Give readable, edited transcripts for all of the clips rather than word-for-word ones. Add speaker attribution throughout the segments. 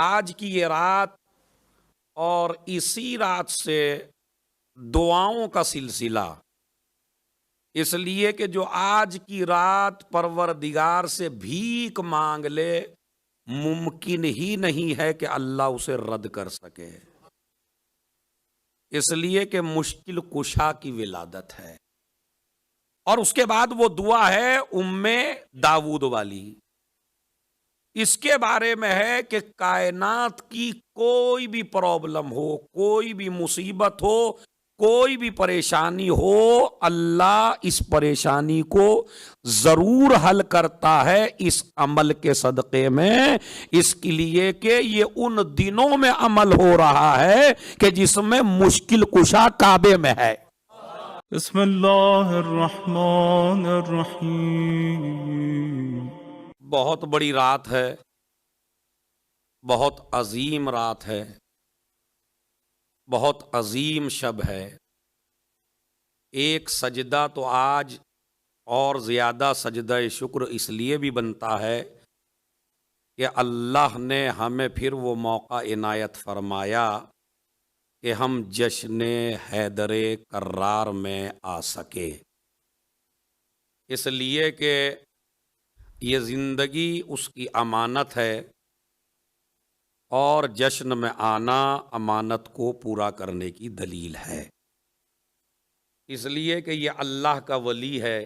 Speaker 1: آج کی یہ رات اور اسی رات سے دعاؤں کا سلسلہ، اس لیے کہ جو آج کی رات پروردگار سے بھیک مانگ لے ممکن ہی نہیں ہے کہ اللہ اسے رد کر سکے، اس لیے کہ مشکل کشا کی ولادت ہے۔ اور اس کے بعد وہ دعا ہے داؤد والی، اس کے بارے میں ہے کہ کائنات کی کوئی بھی پرابلم ہو، کوئی بھی مصیبت ہو، کوئی بھی پریشانی ہو، اللہ اس پریشانی کو ضرور حل کرتا ہے اس عمل کے صدقے میں، اس کے لیے کہ یہ ان دنوں میں عمل ہو رہا ہے کہ جس میں مشکل کشا کعبے میں ہے۔
Speaker 2: بسم اللہ الرحمن الرحیم۔
Speaker 1: بہت بڑی رات ہے، بہت عظیم رات ہے، بہت عظیم شب ہے۔ ایک سجدہ تو آج اور زیادہ سجدہ شکر اس لیے بھی بنتا ہے کہ اللہ نے ہمیں پھر وہ موقع عنایت فرمایا کہ ہم جشن حیدر کرار میں آ سکے، اس لیے کہ یہ زندگی اس کی امانت ہے اور جشن میں آنا امانت کو پورا کرنے کی دلیل ہے، اس لیے کہ یہ اللہ کا ولی ہے،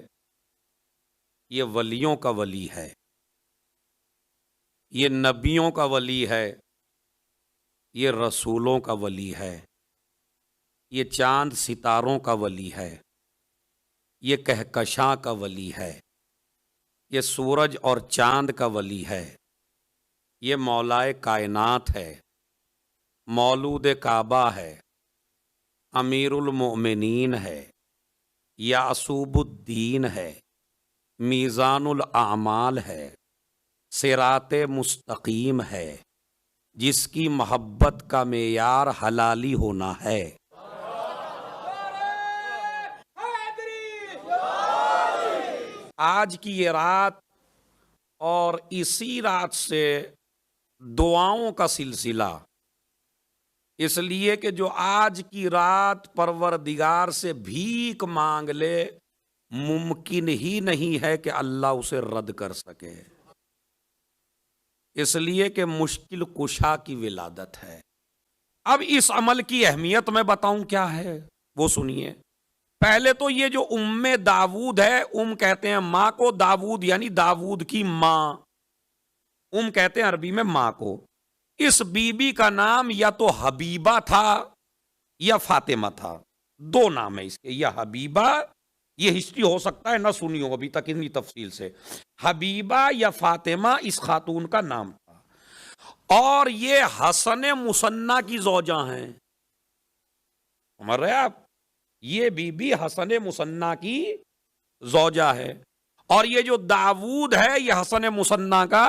Speaker 1: یہ ولیوں کا ولی ہے، یہ نبیوں کا ولی ہے، یہ رسولوں کا ولی ہے، یہ چاند ستاروں کا ولی ہے، یہ کہکشاں کا ولی ہے، یہ سورج اور چاند کا ولی ہے، یہ مولائے کائنات ہے، مولود کعبہ ہے، امیر المؤمنین ہے، یعصوب الدین ہے، میزان الاعمال ہے، صراط مستقیم ہے، جس کی محبت کا معیار حلالی ہونا ہے۔ آج کی یہ رات اور اسی رات سے دعاؤں کا سلسلہ، اس لیے کہ جو آج کی رات پروردگار سے بھیک مانگ لے ممکن ہی نہیں ہے کہ اللہ اسے رد کر سکے، اس لیے کہ مشکل کشا کی ولادت ہے۔ اب اس عمل کی اہمیت میں بتاؤں کیا ہے وہ سنیے۔ پہلے تو یہ جو داؤد ہے، کہتے ہیں ماں کو، داؤد یعنی داؤد کی ماں، کہتے ہیں عربی میں ماں کو۔ اس بی بی کا نام یا تو حبیبہ تھا یا فاطمہ تھا، دو نام ہے اس کے، یا حبیبہ، یہ ہسٹری ہو سکتا ہے نہ سنی ہو ابھی تک اتنی تفصیل سے، حبیبہ یا فاطمہ اس خاتون کا نام تھا، اور یہ حسن مثنی کی زوجہ ہیں، سمجھ رہے آپ، یہ بی بی حسن مثنی کی زوجہ ہے، اور یہ جو داؤد ہے یہ حسن مثنی کا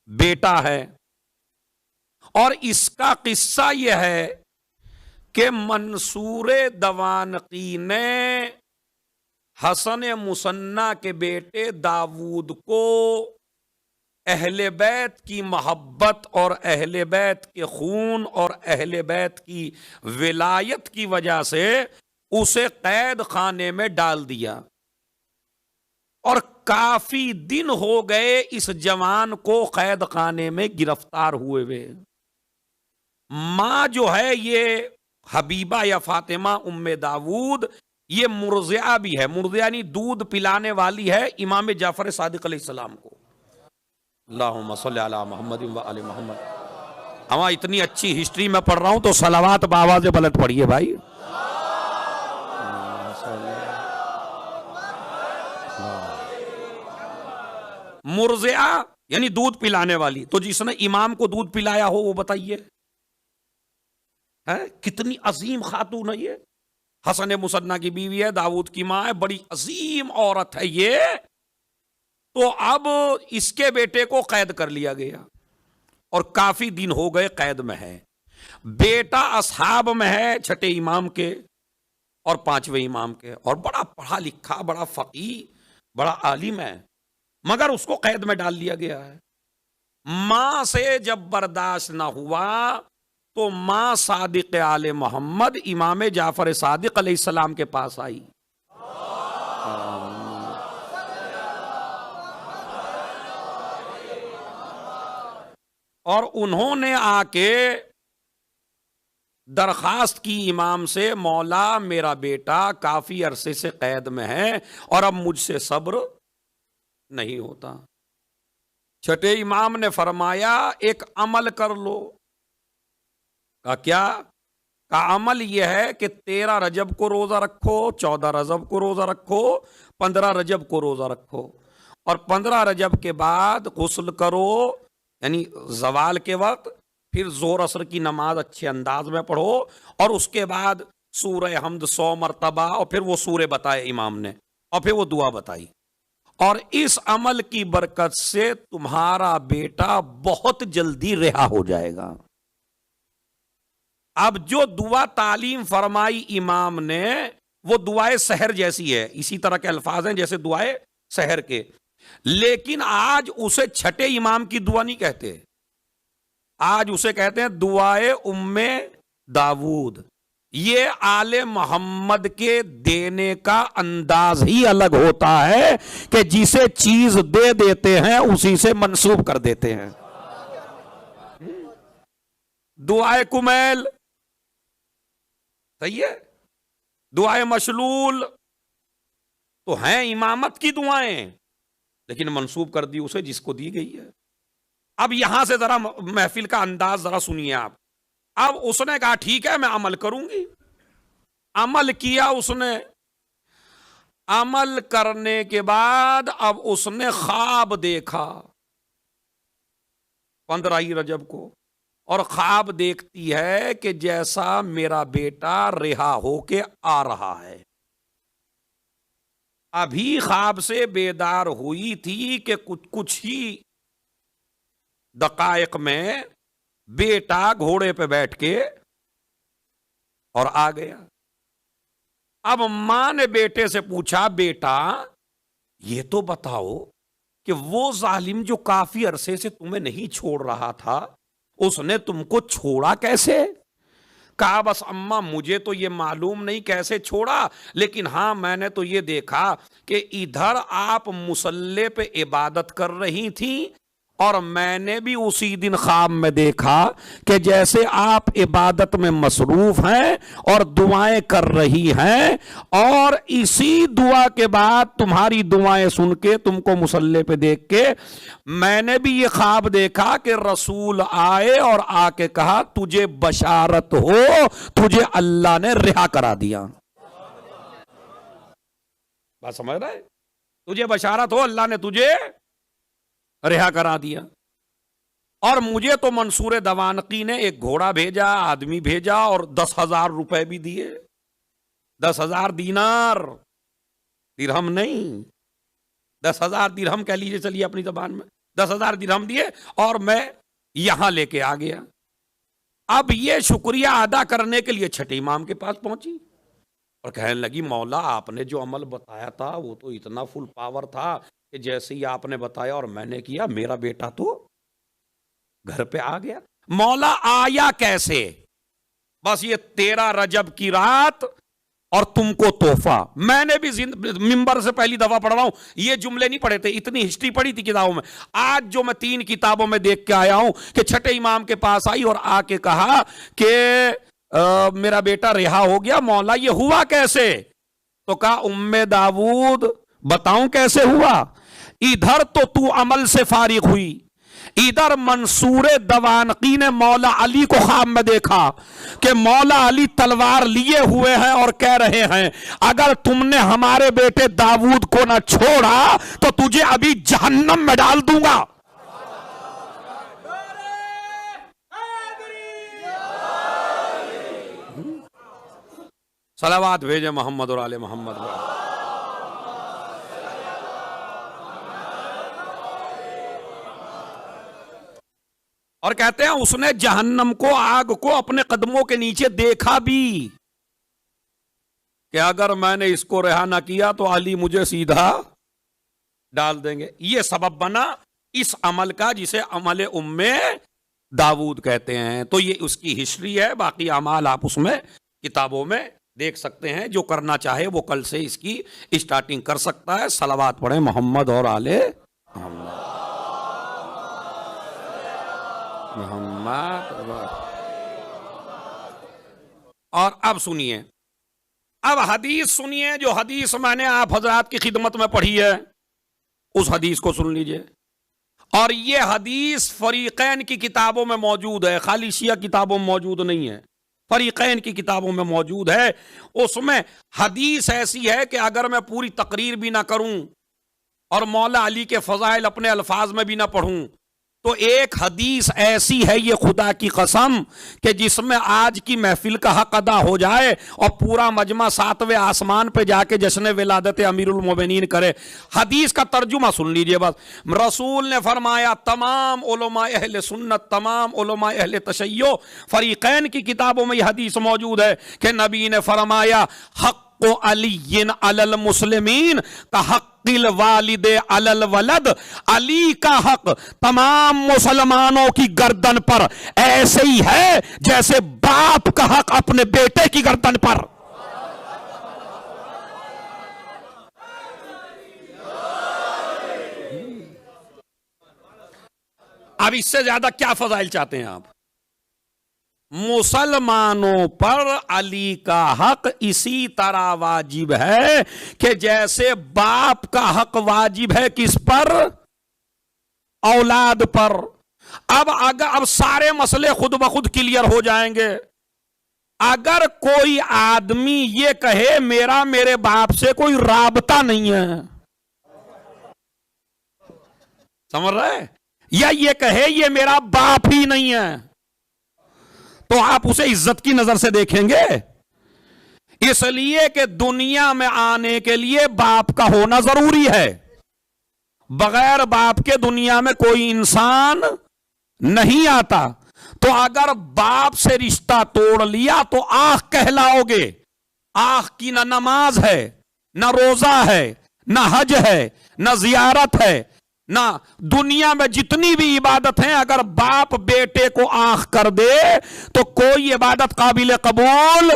Speaker 1: بیٹا ہے۔ اور اس کا قصہ یہ ہے کہ منصور دوانقی نے حسن مثنی کے بیٹے داؤد کو اہل بیت کی محبت اور اہل بیت کے خون اور اہل بیت کی ولایت کی وجہ سے اسے قید خانے میں ڈال دیا، اور کافی دن ہو گئے اس جوان کو قید خانے میں گرفتار ہوئے۔ ماں جو ہے یہ حبیبہ یا فاطمہ داؤد، یہ مرضعہ بھی ہے، مرضعہ یعنی دودھ پلانے والی ہے امام جعفر صادق علیہ السلام کو۔ اللہم صلی علی محمد و آل محمد۔ ہمیں اتنی اچھی ہسٹری میں پڑھ رہا ہوں تو صلوات بآواز بلند پڑھیے بھائی۔ مرضعہ یعنی دودھ پلانے والی، تو جس نے امام کو دودھ پلایا ہو وہ بتائیے کتنی عظیم خاتون ہے یہ، حسن مثنی کی بیوی ہے، داؤد کی ماں ہے، بڑی عظیم عورت ہے یہ۔ تو اب اس کے بیٹے کو قید کر لیا گیا اور کافی دن ہو گئے قید میں ہے، بیٹا اصحاب میں ہے، چھٹے امام کے اور پانچویں امام کے، اور بڑا پڑھا لکھا، بڑا فقیہ، بڑا عالم ہے، مگر اس کو قید میں ڈال دیا گیا ہے۔ ماں سے جب برداشت نہ ہوا تو ماں صادق آل محمد امام جعفر صادق علیہ السلام کے پاس آئی. اور انہوں نے آ کے درخواست کی امام سے، مولا میرا بیٹا کافی عرصے سے قید میں ہے اور اب مجھ سے صبر نہیں ہوتا. چھٹے امام نے فرمایا ایک عمل کر لو. کہا کیا؟ کہا عمل یہ ہے کہ 13 رجب کو روزہ رکھو، 14 رجب کو روزہ رکھو، 15 رجب کو روزہ رکھو، اور 15 رجب کے بعد غسل کرو، یعنی زوال کے وقت، پھر زور اثر کی نماز اچھے انداز میں پڑھو، اور اس کے بعد سورہ حمد 100 مرتبہ، اور پھر وہ سورہ بتائے امام نے، اور پھر وہ دعا بتائی. اور اس عمل کی برکت سے تمہارا بیٹا بہت جلدی رہا ہو جائے گا. اب جو دعا تعلیم فرمائی امام نے وہ دعائے سحر جیسی ہے، اسی طرح کے الفاظ ہیں جیسے دعائے سحر کے، لیکن آج اسے چھٹے امام کی دعا نہیں کہتے، آج اسے کہتے ہیں دعائے ام داود. یہ آل محمد کے دینے کا انداز ہی الگ ہوتا ہے کہ جسے چیز دے دیتے ہیں اسی سے منسوب کر دیتے ہیں. دعائے کمیل صحیح ہے، دعائے مشلول تو ہیں امامت کی دعائیں، لیکن منسوب کر دی اسے جس کو دی گئی ہے. اب یہاں سے ذرا محفل کا انداز ذرا سنیے آپ. اب اس نے کہا ٹھیک ہے میں عمل کروں گی. عمل کیا اس نے. عمل کرنے کے بعد اب اس نے خواب دیکھا 15 رجب کو، اور خواب دیکھتی ہے کہ جیسا میرا بیٹا رہا ہو کے آ رہا ہے. ابھی خواب سے بیدار ہوئی تھی کہ کچھ ہی دقائق میں بیٹا گھوڑے پہ بیٹھ کے اور آ گیا. اب ماں نے بیٹے سے پوچھا بیٹا یہ تو بتاؤ کہ وہ ظالم جو کافی عرصے سے تمہیں نہیں چھوڑ رہا تھا اس نے تم کو چھوڑا کیسے؟ کہا بس اماں مجھے تو یہ معلوم نہیں کیسے چھوڑا، لیکن ہاں میں نے تو یہ دیکھا کہ ادھر آپ مصلی پہ عبادت کر رہی تھیں، اور میں نے بھی اسی دن خواب میں دیکھا کہ جیسے آپ عبادت میں مصروف ہیں اور دعائیں کر رہی ہیں، اور اسی دعا کے بعد تمہاری دعائیں سن کے تم کو مصلی پہ دیکھ کے میں نے بھی یہ خواب دیکھا کہ رسول آئے اور آ کے کہا تجھے بشارت ہو تجھے اللہ نے رہا کرا دیا. بات سمجھ رہا ہے؟ تجھے بشارت ہو اللہ نے تجھے رہا کرا دیا. اور مجھے تو منصور دوانقی نے ایک گھوڑا بھیجا، آدمی بھیجا، اور 10,000 روپے بھی دیے. 10,000 دینار، درہم نہیں، 10,000 درہم کہہ لیجیے چلیے اپنی زبان میں، 10,000 درہم دیے اور میں یہاں لے کے آ گیا. اب یہ شکریہ ادا کرنے کے لیے چھٹے امام کے پاس پہنچی اور کہنے لگی مولا آپ نے جو عمل بتایا تھا وہ تو اتنا فل پاور تھا کہ جیسے ہی آپ نے بتایا اور میں نے کیا میرا بیٹا تو گھر پہ آ گیا. مولا آیا کیسے؟ بس یہ 13 رجب کی رات اور تم کو تحفہ. میں نے بھی ممبر سے پہلی دفعہ پڑھ رہا ہوں، یہ جملے نہیں پڑھے تھے، اتنی ہسٹری پڑھی تھی کتابوں میں. آج جو میں 3 کتابوں میں دیکھ کے آیا ہوں کہ چھٹے امام کے پاس آئی اور آ کے کہا کہ میرا بیٹا رہا ہو گیا. مولا یہ ہوا کیسے؟ تو کہا ام داود بتاؤں کیسے ہوا. ادھر تو عمل سے فارغ ہوئی، ادھر منصور دوانقی نے مولا علی کو خواب میں دیکھا کہ مولا علی تلوار لیے ہوئے ہیں اور کہہ رہے ہیں اگر تم نے ہمارے بیٹے داود کو نہ چھوڑا تو تجھے ابھی جہنم میں ڈال دوں گا. صلوات بھیجے محمد اور آل محمد. اور کہتے ہیں اس نے جہنم کو، آگ کو اپنے قدموں کے نیچے دیکھا بھی کہ اگر میں نے اس کو رہا نہ کیا تو علی مجھے سیدھا ڈال دیں گے. یہ سبب بنا اس عمل کا جسے عمل داود کہتے ہیں. تو یہ اس کی ہسٹری ہے. باقی اعمال آپ اس میں کتابوں میں دیکھ سکتے ہیں. جو کرنا چاہے وہ کل سے اس کی اسٹارٹنگ کر سکتا ہے. صلوات پڑھیں محمد اور آل محمد. اور اب سنیے, اب حدیث سنیے. جو حدیث میں نے آپ حضرات کی خدمت میں پڑھی ہے اس حدیث کو سن لیجئے. اور یہ حدیث فریقین کی کتابوں میں موجود ہے, خالی شیعہ کتابوں میں موجود نہیں ہے, فریقین کی کتابوں میں موجود ہے. اس میں حدیث ایسی ہے کہ اگر میں پوری تقریر بھی نہ کروں اور مولا علی کے فضائل اپنے الفاظ میں بھی نہ پڑھوں تو ایک حدیث ایسی ہے, یہ خدا کی قسم, کہ جس میں آج کی محفل کا حق ادا ہو جائے اور پورا مجمع 7ویں آسمان پہ جا کے جشن ولادت امیر المومنین کرے. حدیث کا ترجمہ سن لیجئے بس. رسول نے فرمایا, تمام علماء اہل سنت, تمام علماء اہل تشیع, فریقین کی کتابوں میں یہ حدیث موجود ہے کہ نبی نے فرمایا, حق علی علی المسلمین کا حق الوالد علی الولد. علی کا حق تمام مسلمانوں کی گردن پر ایسے ہی ہے جیسے باپ کا حق اپنے بیٹے کی گردن پر. اب اس سے زیادہ کیا فضائل چاہتے ہیں آپ؟ مسلمانوں پر علی کا حق اسی طرح واجب ہے کہ جیسے باپ کا حق واجب ہے کس پر؟ اولاد پر. اب سارے مسئلے خود بخود کلیئر ہو جائیں گے. اگر کوئی آدمی یہ کہے میرا میرے باپ سے کوئی رابطہ نہیں ہے, سمجھ رہے, یا یہ کہے یہ میرا باپ ہی نہیں ہے, تو آپ اسے عزت کی نظر سے دیکھیں گے. اس لیے کہ دنیا میں آنے کے لیے باپ کا ہونا ضروری ہے. بغیر باپ کے دنیا میں کوئی انسان نہیں آتا. تو اگر باپ سے رشتہ توڑ لیا تو آنکھ کہلاؤ گے. آنکھ کی نہ نماز ہے, نہ روزہ ہے, نہ حج ہے, نہ زیارت ہے, نہ دنیا میں جتنی بھی عبادت ہیں, اگر باپ بیٹے کو آنکھ کر دے تو کوئی عبادت قابل قبول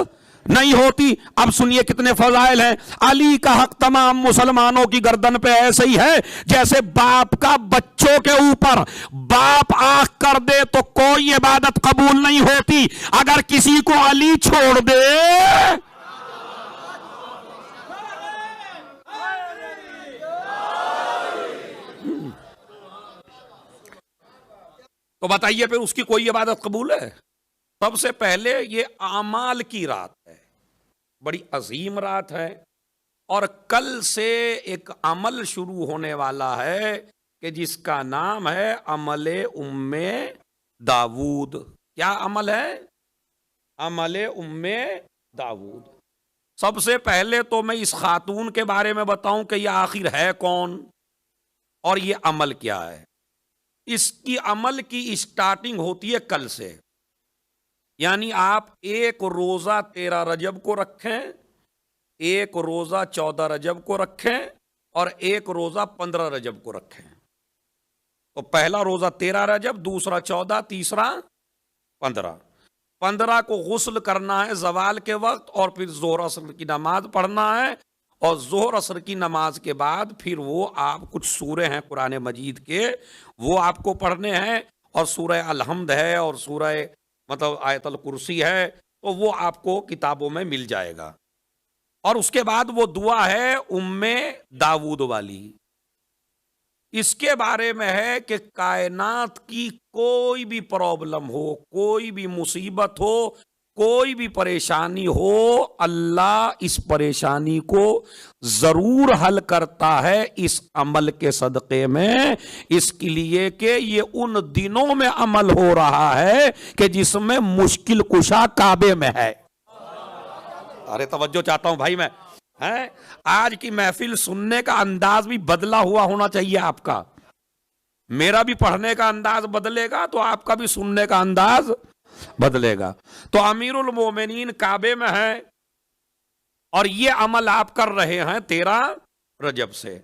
Speaker 1: نہیں ہوتی. اب سنیے کتنے فضائل ہیں. علی کا حق تمام مسلمانوں کی گردن پہ ایسے ہی ہے جیسے باپ کا بچوں کے اوپر. باپ آنکھ کر دے تو کوئی عبادت قبول نہیں ہوتی. اگر کسی کو علی چھوڑ دے تو بتائیے پھر اس کی کوئی عبادت قبول ہے؟ سب سے پہلے یہ اعمال کی رات ہے, بڑی عظیم رات ہے. اور کل سے ایک عمل شروع ہونے والا ہے کہ جس کا نام ہے عمل داود. کیا عمل ہے؟ عمل داود. سب سے پہلے تو میں اس خاتون کے بارے میں بتاؤں کہ یہ آخر ہے کون اور یہ عمل کیا ہے. اس کی عمل کی اسٹارٹنگ ہوتی ہے کل سے. یعنی آپ ایک روزہ 13 رجب کو رکھیں, ایک روزہ 14 رجب کو رکھیں اور ایک روزہ 15 رجب کو رکھیں. تو پہلا روزہ 13 رجب, دوسرا 14, تیسرا 15. 15 کو غسل کرنا ہے زوال کے وقت اور پھر ظہر عصر کی نماز پڑھنا ہے. اور ظہر عصر کی نماز کے بعد پھر وہ آپ کچھ سورے ہیں قرآن مجید کے وہ آپ کو پڑھنے ہیں, اور سورہ الحمد ہے اور سورہ آیت الکرسی ہے, تو وہ آپ کو کتابوں میں مل جائے گا. اور اس کے بعد وہ دعا ہے داود والی. اس کے بارے میں ہے کہ کائنات کی کوئی بھی پرابلم ہو, کوئی بھی مصیبت ہو, کوئی بھی پریشانی ہو, اللہ اس پریشانی کو ضرور حل کرتا ہے اس عمل کے صدقے میں. اس کے لیے کہ یہ ان دنوں میں عمل ہو رہا ہے کہ جس میں مشکل کشا کعبے میں ہے. ارے توجہ چاہتا ہوں بھائی میں. آج کی محفل سننے کا انداز بھی بدلا ہوا ہونا چاہیے آپ کا. میرا بھی پڑھنے کا انداز بدلے گا تو آپ کا بھی سننے کا انداز بدلے گا. تو امیر المومنین کعبے میں ہے اور یہ عمل آپ کر رہے ہیں 13 رجب سے.